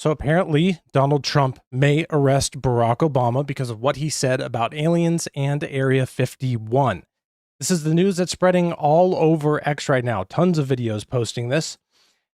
So apparently Donald Trump may arrest Barack Obama because of what he said about aliens and Area 51. This is the news that's spreading all over X right now. Tons of videos posting this.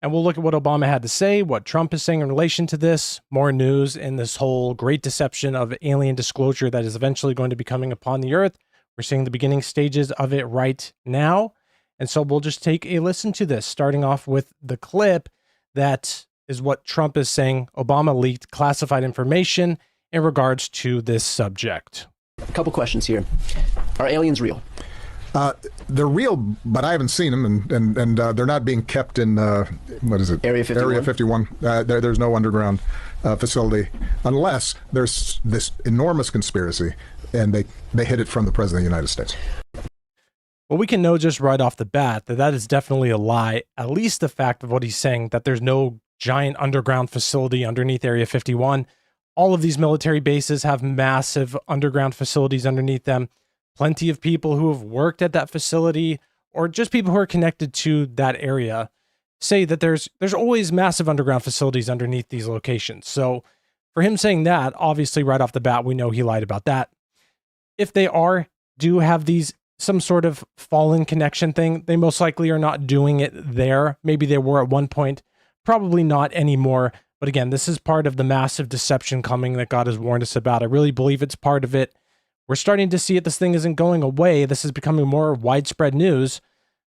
And we'll look at what Obama had to say, what Trump is saying in relation to this, more news in this whole great deception of alien disclosure that is eventually going to be coming upon the earth. We're seeing the beginning stages of it right now. And so we'll just take a listen to this, starting off with the clip that is what Trump is saying. Obama leaked classified information in regards to this subject. A couple questions here. Are aliens real? They're real, but I haven't seen them, and they're not being kept in, what is it? Area 51? Area 51. There's no underground facility, unless there's this enormous conspiracy, and they hid it from the President of the United States. Well, we can know just right off the bat that that is definitely a lie, at least the fact of what he's saying, that there's no giant underground facility underneath Area 51. All of these military bases have massive underground facilities underneath them. Plenty of people who have worked at that facility or just people who are connected to that area say that there's always massive underground facilities underneath these locations. So for him saying that, obviously right off the bat, we know he lied about that. If they do have these some sort of fallen connection thing, they most likely are not doing it there. Maybe they were at one point, probably not anymore. But again, this is part of the massive deception coming that God has warned us about. I really believe it's part of it. We're starting to see it. This thing isn't going away. This is becoming more widespread news.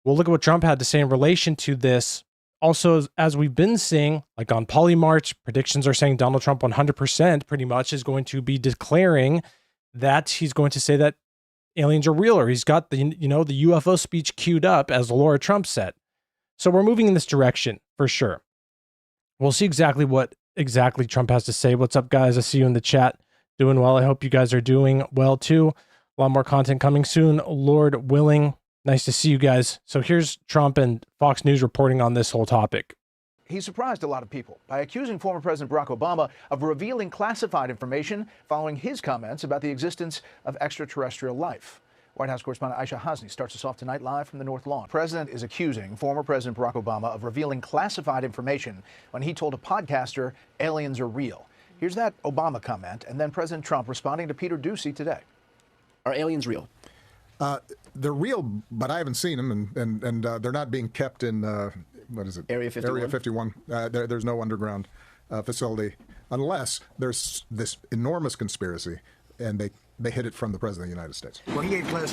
We'll look at what Trump had to say in relation to this. Also, as we've been seeing, like on Polymarch, predictions are saying Donald Trump 100% pretty much is going to be declaring that he's going to say that aliens are real, or he's got the UFO speech queued up, as Laura Trump said. So we're moving in this direction for sure. We'll see exactly what Trump has to say. What's up, guys? I see you in the chat. Doing well. I hope you guys are doing well too. A lot more content coming soon, Lord willing. Nice to see you guys. So here's Trump and Fox News reporting on this whole topic. He surprised a lot of people by accusing former President Barack Obama of revealing classified information following his comments about the existence of extraterrestrial life. White House correspondent Aisha Hasni starts us off tonight live from the North Lawn. The president is accusing former President Barack Obama of revealing classified information when he told a podcaster aliens are real. Here's that Obama comment, and then President Trump responding to Peter Doocy today. Are aliens real? They're real, but I haven't seen them, and they're not being kept in, what is it? Area 51? Area 51. There's no underground facility, unless there's this enormous conspiracy, and they hid it from the President of the United States. Well, he gave class.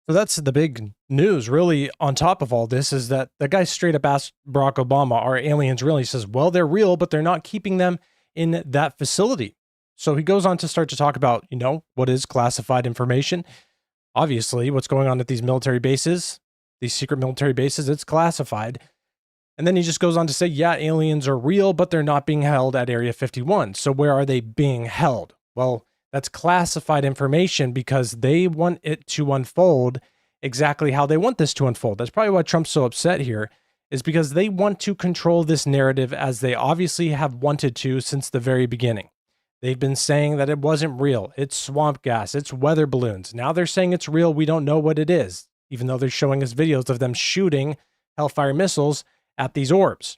So that's the big news, really, on top of all this, is that the guy straight up asked Barack Obama, are aliens real? He says, well, they're real, but they're not keeping them in that facility. So he goes on to start to talk about, what is classified information. Obviously, what's going on at these military bases, these secret military bases, it's classified. And then he just goes on to say, yeah, aliens are real, but they're not being held at Area 51. So where are they being held? Well, that's classified information because they want it to unfold exactly how they want this to unfold. That's probably why Trump's so upset here, is because they want to control this narrative, as they obviously have wanted to since the very beginning. They've been saying that it wasn't real. It's swamp gas. It's weather balloons. Now they're saying it's real. We don't know what it is, even though they're showing us videos of them shooting Hellfire missiles at these orbs.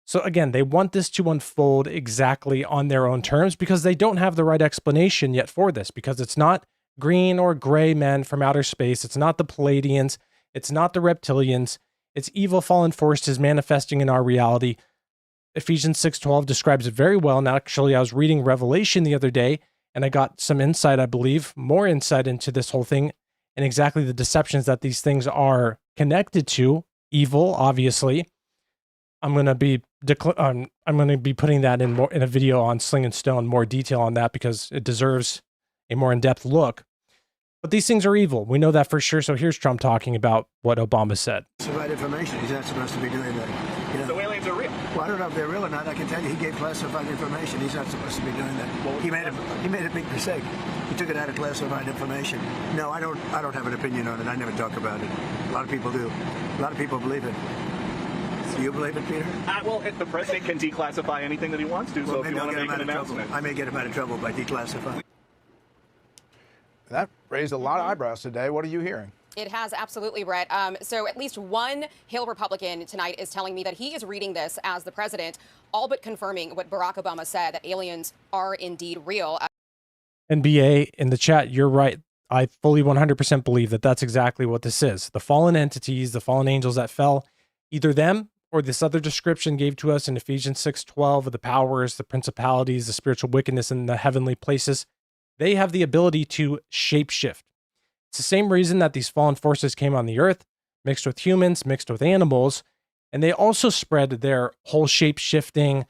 So again, they want this to unfold exactly on their own terms because they don't have the right explanation yet for this, because it's not green or gray men from outer space. It's not the Palladians. It's not the reptilians. It's evil fallen forces manifesting in our reality. Ephesians 6:12 describes it very well. And actually, I was reading Revelation the other day, and I got some insight, I believe, more insight into this whole thing and exactly the deceptions that these things are connected to. Evil, obviously. I'm going to be putting that in a video on Sling and Stone, more detail on that, because it deserves a more in-depth look. But these things are evil. We know that for sure. So here's Trump talking about what Obama said. It's the right information. He's not supposed to be doing that. So aliens are real. Well, I don't know if they're real or not. I can tell you he gave classified information. He's not supposed to be doing that. Well, he made a big mistake. He took it out of classified information. No, I don't have an opinion on it. I never talk about it. A lot of people do. A lot of people believe it. Do you believe it, Peter? Well, if the president can declassify anything that he wants to, so if you want to make an announcement. I may get him out of trouble by declassifying. That raised a lot of eyebrows today. What are you hearing? It has, absolutely, Brett. So at least one Hill Republican tonight is telling me that he is reading this as the president, all but confirming what Barack Obama said, that aliens are indeed real. NBA in the chat, you're right. I fully 100% believe that that's exactly what this is. The fallen entities, the fallen angels that fell, either them or this other description gave to us in Ephesians 6:12 of the powers, the principalities, the spiritual wickedness in the heavenly places. They have the ability to shapeshift. It's the same reason that these fallen forces came on the earth, mixed with humans, mixed with animals, and they also spread their whole shape-shifting,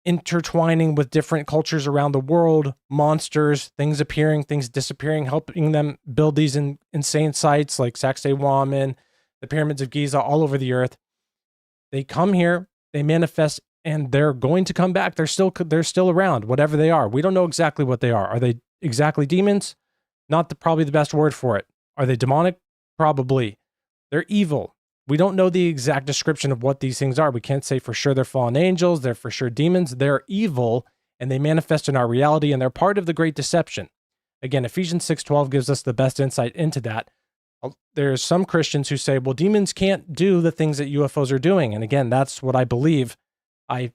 intertwining with different cultures around the world, monsters, things appearing, things disappearing, helping them build these insane sites like Sacsayhuaman, the pyramids of Giza, all over the earth. They come here, they manifest, and they're going to come back. They're still around, whatever they are. We don't know exactly what they are. Are they exactly demons? Not probably the best word for it. Are they demonic? Probably. They're evil. We don't know the exact description of what these things are. We can't say for sure they're fallen angels. They're for sure demons. They're evil, and they manifest in our reality, and they're part of the great deception. Again, Ephesians 6:12 gives us the best insight into that. There's some Christians who say, well, demons can't do the things that UFOs are doing. And again, that's what I believe. I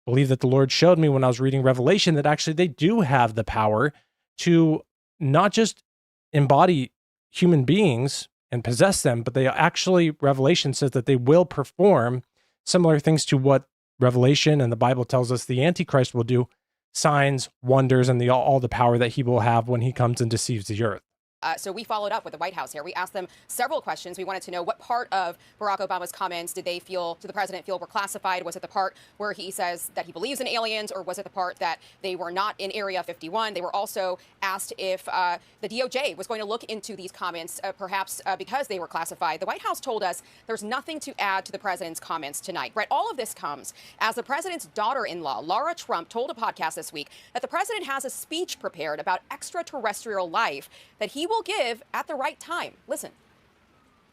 believe that the Lord showed me when I was reading Revelation that actually they do have the power to not just embody human beings and possess them, but they actually, Revelation says that they will perform similar things to what Revelation and the Bible tells us the Antichrist will do, signs, wonders, and all the power that he will have when he comes and deceives the earth. So we followed up with the White House here. We asked them several questions. We wanted to know what part of Barack Obama's comments did the president feel were classified? Was it the part where he says that he believes in aliens, or was it the part that they were not in Area 51? They were also asked if the DOJ was going to look into these comments, perhaps because they were classified. The White House told us there's nothing to add to the president's comments tonight. Brett, all of this comes as the president's daughter-in-law, Lara Trump, told a podcast this week that the president has a speech prepared about extraterrestrial life that he will give at the right time. Listen.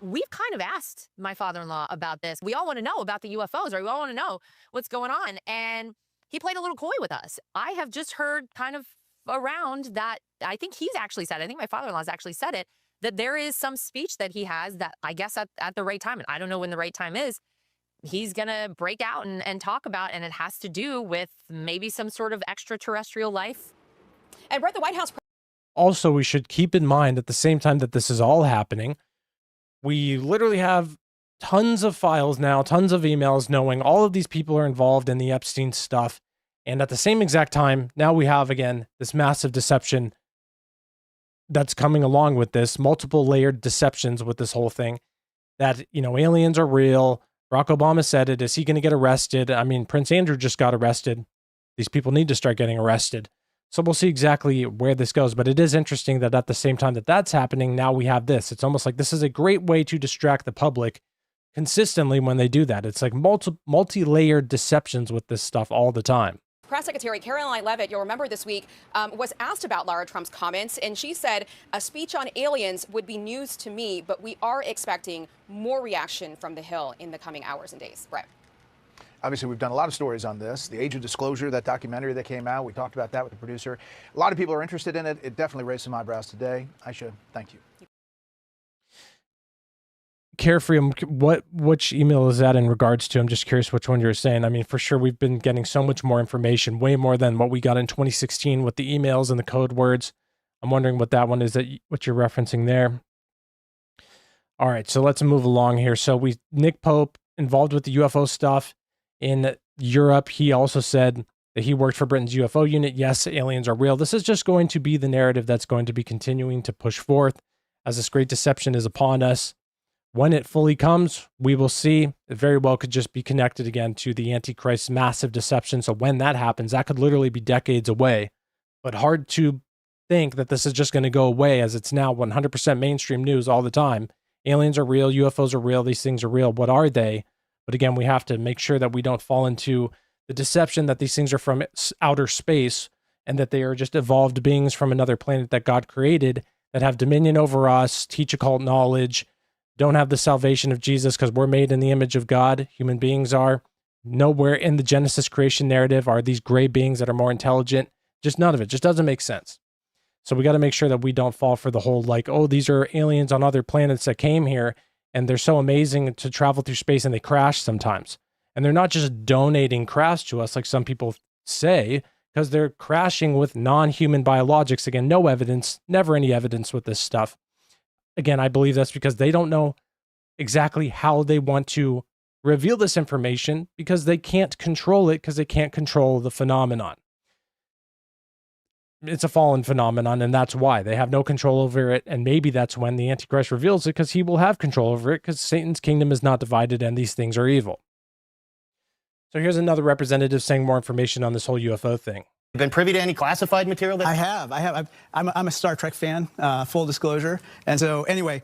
We've kind of asked my father-in-law about this. We all want to know about the UFOs, or we all want to know what's going on. And he played a little coy with us. I have just heard kind of around that, I think he's actually said, I think my father-in-law's actually said it, that there is some speech that he has that I guess at the right time, and I don't know when the right time is, he's going to break out and talk about, and it has to do with maybe some sort of extraterrestrial life. And Brett, the White House... Also, we should keep in mind at the same time that this is all happening, we literally have tons of files now, tons of emails knowing all of these people are involved in the Epstein stuff. And at the same exact time, now we have, again, this massive deception that's coming along with this, multiple layered deceptions with this whole thing, that, you know, aliens are real. Barack Obama said it. Is he going to get arrested? I mean, Prince Andrew just got arrested. These people need to start getting arrested. So we'll see exactly where this goes. But it is interesting that at the same time that that's happening, now we have this. It's almost like this is a great way to distract the public consistently when they do that. It's like multi-layered deceptions with this stuff all the time. Press Secretary Caroline Leavitt, you'll remember this week, was asked about Lara Trump's comments, and she said, a speech on aliens would be news to me, but we are expecting more reaction from the Hill in the coming hours and days. Brett. Obviously, we've done a lot of stories on this. The Age of Disclosure, that documentary that came out, we talked about that with the producer. A lot of people are interested in it. It definitely raised some eyebrows today. Aisha, thank you. Carefree, which email is that in regards to? I'm just curious which one you're saying. I mean, for sure, we've been getting so much more information, way more than what we got in 2016 with the emails and the code words. I'm wondering what that one is, what you're referencing there. All right, so let's move along here. So Nick Pope, involved with the UFO stuff in Europe. He also said that he worked for Britain's UFO unit. Yes, aliens are real. This is just going to be the narrative that's going to be continuing to push forth as this great deception is upon us. When it fully comes, we will see. It very well could just be connected again to the Antichrist's massive deception. So when that happens, that could literally be decades away. But hard to think that this is just going to go away, as it's now 100% mainstream news all the time. Aliens are real. UFOs are real. These things are real. What are they? But again, we have to make sure that we don't fall into the deception that these things are from outer space and that they are just evolved beings from another planet that God created that have dominion over us, teach occult knowledge, don't have the salvation of Jesus because we're made in the image of God. Human beings are. Nowhere in the Genesis creation narrative are these gray beings that are more intelligent. Just none of it. Just doesn't make sense. So we got to make sure that we don't fall for the whole like, oh, these are aliens on other planets that came here and they're so amazing to travel through space and they crash sometimes. And they're not just donating crash to us like some people say, because they're crashing with non-human biologics. Again, no evidence, never any evidence with this stuff. Again, I believe that's because they don't know exactly how they want to reveal this information because they can't control it because they can't control the phenomenon. It's a fallen phenomenon, and that's why they have no control over it. And maybe that's when the Antichrist reveals it, because he will have control over it, because Satan's kingdom is not divided and these things are evil. So here's another representative saying more information on this whole UFO thing. Been privy to any classified material? I have. I'm a Star Trek fan, full disclosure. And so anyway,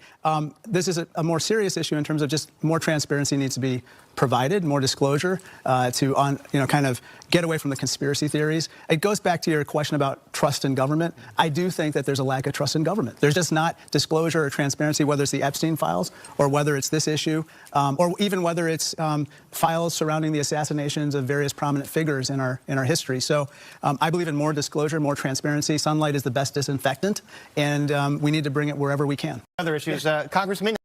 this is a more serious issue in terms of just more transparency needs to be provided, more disclosure to kind of get away from the conspiracy theories. It goes back to your question about trust in government. I do think that there's a lack of trust in government. There's just not disclosure or transparency, whether it's the Epstein files or whether it's this issue, or even whether it's files surrounding the assassinations of various prominent figures in our history. So I believe in more disclosure, more transparency. Sunlight is the best disinfectant, and we need to bring it wherever we can. Other issues, Congressman.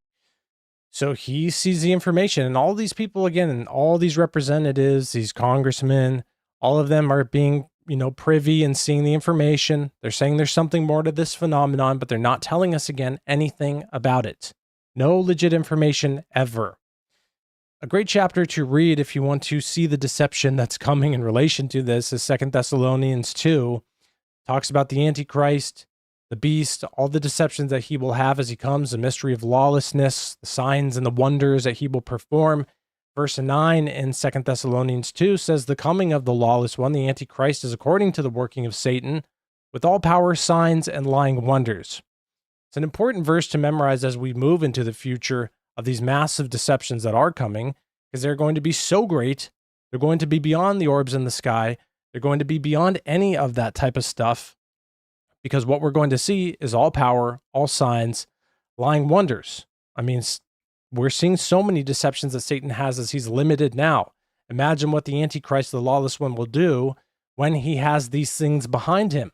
So he sees the information, and all these people, again, and all these representatives, these congressmen, all of them are being, privy and seeing the information. They're saying there's something more to this phenomenon, but they're not telling us, again, anything about it. No legit information ever. A great chapter to read if you want to see the deception that's coming in relation to this is 2 Thessalonians 2. Talks about the Antichrist, the beast, all the deceptions that he will have as he comes, the mystery of lawlessness, the signs and the wonders that he will perform. Verse 9 in 2 Thessalonians 2 says, the coming of the lawless one, the Antichrist, is according to the working of Satan, with all power, signs, and lying wonders. It's an important verse to memorize as we move into the future of these massive deceptions that are coming, because they're going to be so great. They're going to be beyond the orbs in the sky. They're going to be beyond any of that type of stuff. Because what we're going to see is all power, all signs, lying wonders. I mean, we're seeing so many deceptions that Satan has as he's limited now. Imagine what the Antichrist, the lawless one, will do when he has these things behind him.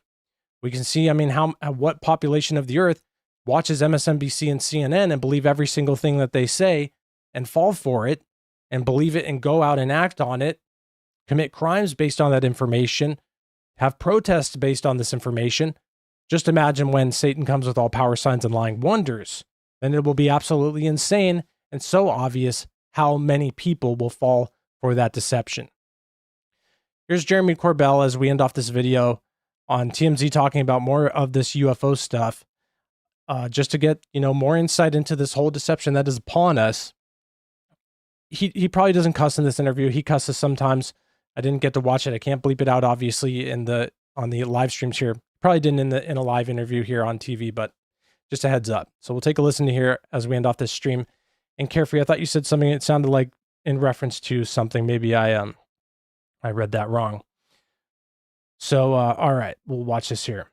We can see, what population of the earth watches MSNBC and CNN and believe every single thing that they say and fall for it and believe it and go out and act on it, commit crimes based on that information, have protests based on this information. Just imagine when Satan comes with all power, signs, and lying wonders, then it will be absolutely insane and so obvious how many people will fall for that deception. Here's Jeremy Corbell as we end off this video on TMZ talking about more of this UFO stuff, just to get, more insight into this whole deception that is upon us. He probably doesn't cuss in this interview. He cusses sometimes. I didn't get to watch it. I can't bleep it out, obviously, on the live streams here. Probably didn't in a live interview here on TV, but just a heads up. So we'll take a listen to here as we end off this stream. And Carefree, I thought you said something. It sounded like in reference to something. Maybe I read that wrong. So all right, we'll watch this here.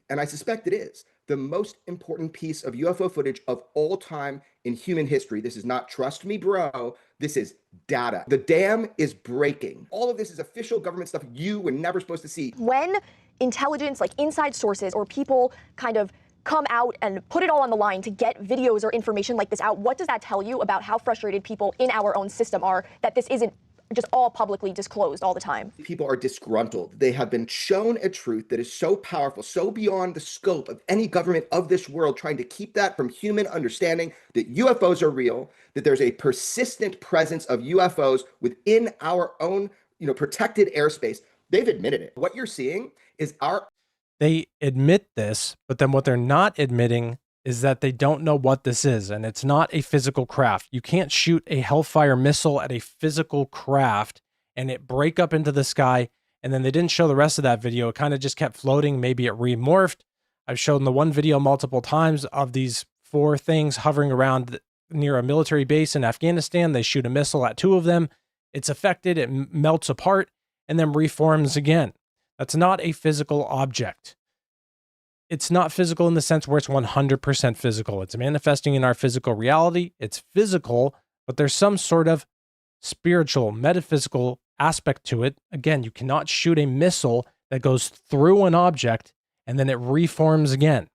And I suspect it is the most important piece of UFO footage of all time in human history. This is not trust me, bro. This is data. The dam is breaking. All of this is official government stuff you were never supposed to see. When intelligence, like inside sources or people kind of come out and put it all on the line to get videos or information like this out, what does that tell you about how frustrated people in our own system are that this isn't just all publicly disclosed all the time? People are disgruntled. They have been shown a truth that is so powerful, so beyond the scope of any government of this world, trying to keep that from human understanding, that UFOs are real, that there's a persistent presence of UFOs within our own, protected airspace. They've admitted it. What you're seeing is They admit this, but then what they're not admitting is that they don't know what this is, and it's not a physical craft. You can't shoot a Hellfire missile at a physical craft and it break up into the sky, and then they didn't show the rest of that video. It kind of just kept floating. Maybe it remorphed. I've shown the one video multiple times of these 4 things hovering around near a military base in Afghanistan. They shoot a missile at 2 of them. It's affected. It melts apart and then reforms again. That's not a physical object. It's not physical in the sense where it's 100% physical. It's manifesting in our physical reality. It's physical, but there's some sort of spiritual, metaphysical aspect to it. Again, you cannot shoot a missile that goes through an object and then it reforms again.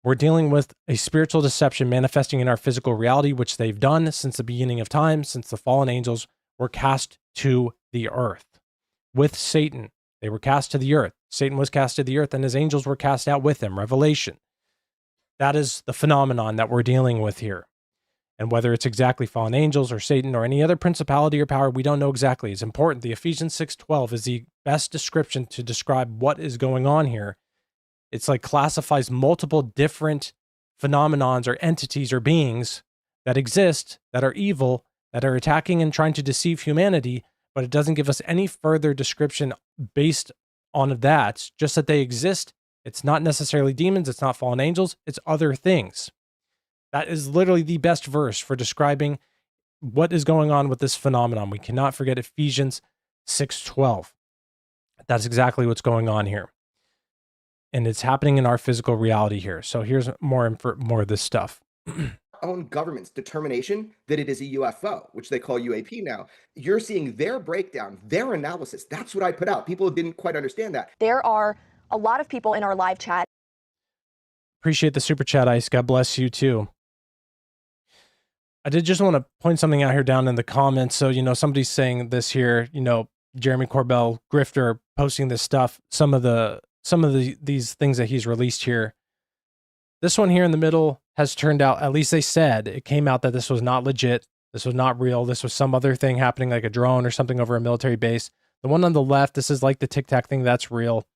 We're dealing with a spiritual deception manifesting in our physical reality, which they've done since the beginning of time, since the fallen angels were cast to the earth. With Satan, they were cast to the earth. Satan was cast to the earth, and his angels were cast out with him. Revelation. That is the phenomenon that we're dealing with here. And whether it's exactly fallen angels or Satan or any other principality or power, we don't know exactly. It's important. The Ephesians 6:12 is the best description to describe what is going on here. It's like classifies multiple different phenomenons or entities or beings that exist, that are evil, that are attacking and trying to deceive humanity, but it doesn't give us any further description based on that, just that they exist. It's not necessarily demons, it's not fallen angels, it's other things. That is literally the best verse for describing what is going on with this phenomenon. We cannot forget Ephesians 6:12. That's exactly what's going on here. And it's happening in our physical reality here. So here's more of this stuff. Own government's determination that it is a UFO, which they call UAP now. You're seeing their breakdown, their analysis. That's what I put out. People didn't quite understand that. There are a lot of people in our live chat. Appreciate the super chat, Ice. God bless you too. I did just want to point something out here down in the comments. So, somebody's saying this here, Jeremy Corbell, grifter, posting this stuff. Some of these things that he's released here. This one here in the middle has turned out, at least they said, it came out that this was not legit. This was not real. This was some other thing happening, like a drone or something over a military base. The one on the left, this is like the Tic Tac thing. That's real.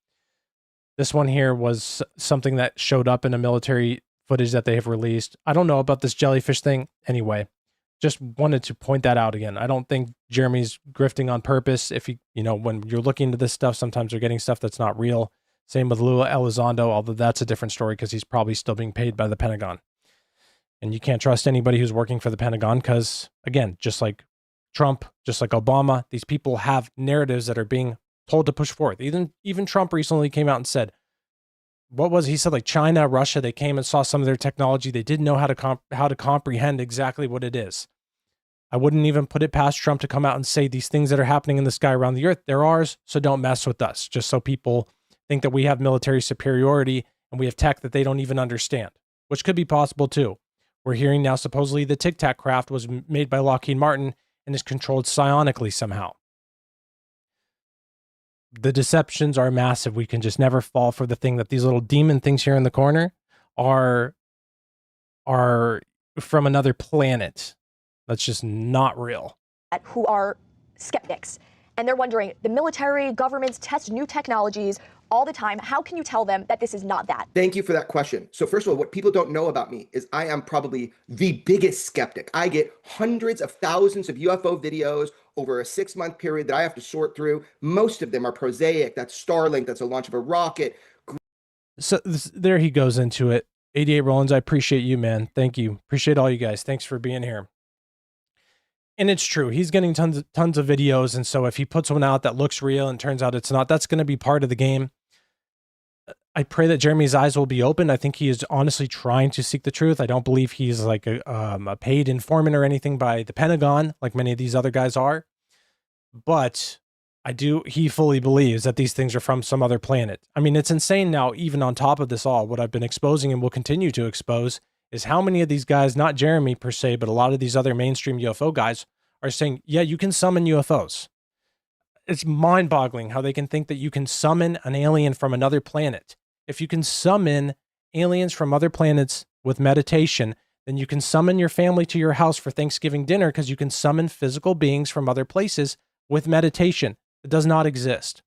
This one here was something that showed up in a military footage that they have released. I don't know about this jellyfish thing. Anyway, just wanted to point that out again. I don't think Jeremy's grifting on purpose. If when you're looking into this stuff, sometimes they're getting stuff that's not real. Same with Lula Elizondo, although that's a different story because he's probably still being paid by the Pentagon. And you can't trust anybody who's working for the Pentagon because, again, just like Trump, just like Obama, these people have narratives that are being told to push forth. Even Trump recently came out and said, he said like China, Russia, they came and saw some of their technology. They didn't know how to comprehend exactly what it is. I wouldn't even put it past Trump to come out and say these things that are happening in the sky around the earth, they're ours, so don't mess with us. Just so people think that we have military superiority and we have tech that they don't even understand, which could be possible too. We're hearing now supposedly the Tic Tac craft was made by Lockheed Martin and is controlled psionically somehow. The deceptions are massive. We can just never fall for the thing that these little demon things here in the corner are from another planet. That's just not real. Who are skeptics. And they're wondering, the military, governments test new technologies all the time. How can you tell them that this is not that? Thank you for that question. So first of all, what people don't know about me is I am probably the biggest skeptic. I get hundreds of thousands of UFO videos over a 6-month period that I have to sort through. Most of them are prosaic. That's Starlink. That's a launch of a rocket. So there he goes into it. 88 Rollins, I appreciate you, man. Thank you. Appreciate all you guys. Thanks for being here. And it's true. He's getting tons of videos. And so if he puts one out that looks real and turns out it's not, that's going to be part of the game. I pray that Jeremy's eyes will be open. I think he is honestly trying to seek the truth. I don't believe he's like a paid informant or anything by the Pentagon, like many of these other guys are. But he fully believes that these things are from some other planet. I mean, it's insane now, even on top of this all, what I've been exposing and will continue to expose is how many of these guys, not Jeremy per se, but a lot of these other mainstream UFO guys are saying, yeah, you can summon UFOs. It's mind-boggling how they can think that you can summon an alien from another planet. If you can summon aliens from other planets with meditation, then you can summon your family to your house for Thanksgiving dinner because you can summon physical beings from other places with meditation. It does not exist.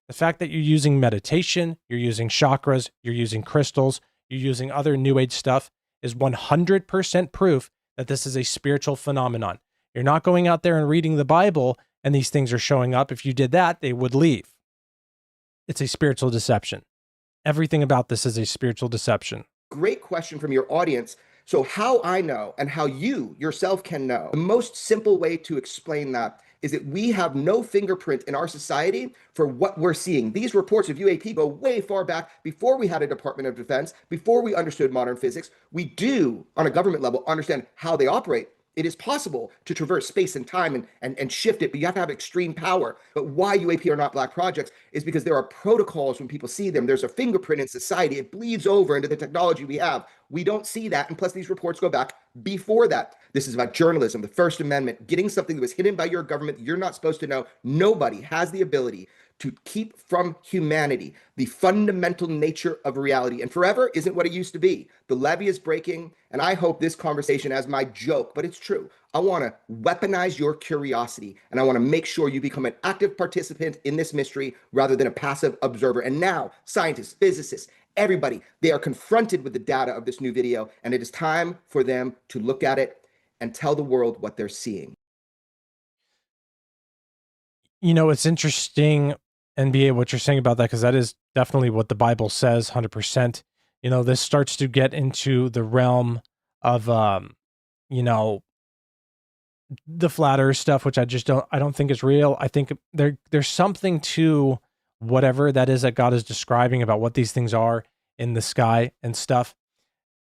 The fact that you're using meditation, you're using chakras, you're using crystals, you're using other new age stuff is 100% proof that this is a spiritual phenomenon. You're not going out there and reading the Bible and these things are showing up. If you did that, they would leave. It's a spiritual deception. Everything about this is a spiritual deception. Great question from your audience. So how I know and how you yourself can know, the most simple way to explain that is that we have no fingerprint in our society for what we're seeing. These reports of UAP go way far back before we had a Department of Defense, before we understood modern physics. We do, on a government level, understand how they operate. It is possible to traverse space and time and shift it, but you have to have extreme power. But why UAP are not black projects is because there are protocols when people see them. There's a fingerprint in society. It bleeds over into the technology we have. We don't see that. And plus, these reports go back before that. This is about journalism, the First Amendment, getting something that was hidden by your government that you're not supposed to know. Nobody has the ability to keep from humanity the fundamental nature of reality. And forever isn't what it used to be. The levee is breaking, and I hope this conversation, as my joke, but it's true, I want to weaponize your curiosity, and I want to make sure you become an active participant in this mystery rather than a passive observer. And now, scientists, physicists, everybody, they are confronted with the data of this new video, and it is time for them to look at it and tell the world what they're seeing. You know, it's interesting, NBA, what you're saying about that, because that is definitely what the Bible says, 100%. You know, this starts to get into the realm of, you know, the flat earth stuff, which I don't think is real. I think there's something to whatever that is that God is describing about what these things are in the sky and stuff.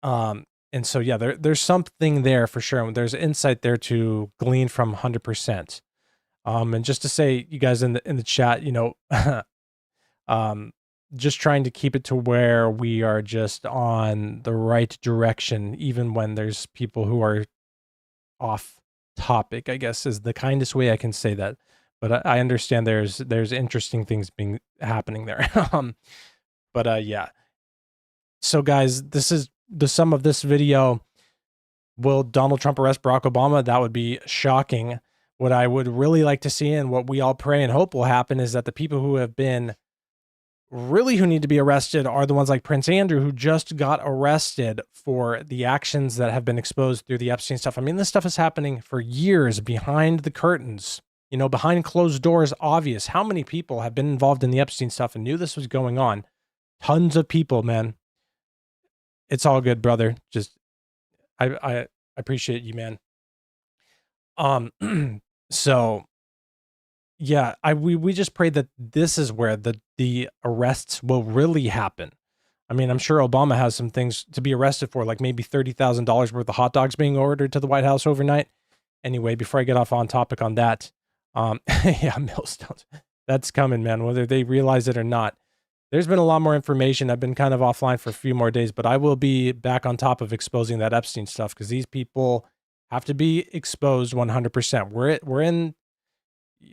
And so, yeah, there's something there for sure. There's insight there to glean from 100%. And just to say, you guys in the chat, you know, just trying to keep it to where we are just on the right direction, even when there's people who are off topic, I guess is the kindest way I can say that. But I understand there's interesting things happening there. Yeah. So guys, this is the sum of this video. Will Donald Trump arrest Barack Obama? That would be shocking. What I would really like to see, and what we all pray and hope will happen, is that the people who have been who need to be arrested are the ones like Prince Andrew, who just got arrested for the actions that have been exposed through the Epstein stuff. I mean, this stuff is happening for years behind the curtains, you know, behind closed doors, obvious. How many people have been involved in the Epstein stuff and knew this was going on? Tons of people, man. It's all good, brother. Just, I appreciate you, man. So yeah, we just pray that this is where the arrests will really happen. I mean, I'm sure Obama has some things to be arrested for, like maybe $30,000 worth of hot dogs being ordered to the White House overnight. Anyway, before I get off on topic on that, yeah, millstones, that's coming, man, whether they realize it or not. There's been a lot more information. I've been kind of offline for a few more days, but I will be back on top of exposing that Epstein stuff, because these people have to be exposed 100%.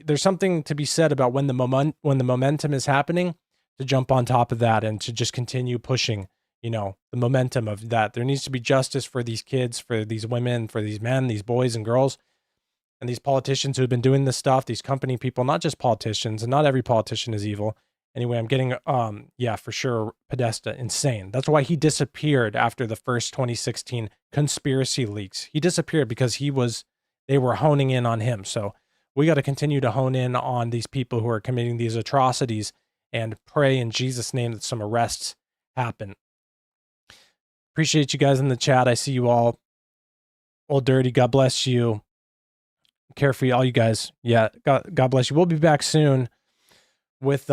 There's something to be said about when the momentum is happening, to jump on top of that and to just continue pushing, you know, the momentum of that. There needs to be justice for these kids, for these women, for these men, these boys and girls, and these politicians who have been doing this stuff, these company people, not just politicians, and not every politician is evil. Anyway, I'm getting, yeah, for sure, Podesta, insane. That's why he disappeared after the first 2016 conspiracy leaks. He disappeared because they were honing in on him. So we got to continue to hone in on these people who are committing these atrocities and pray in Jesus' name that some arrests happen. Appreciate you guys in the chat. I see you all. Old Dirty, God bless you. Carefree, all you guys. Yeah, God bless you. We'll be back soon with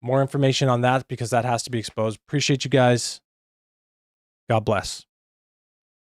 more information on that, because that has to be exposed. Appreciate you guys. God bless.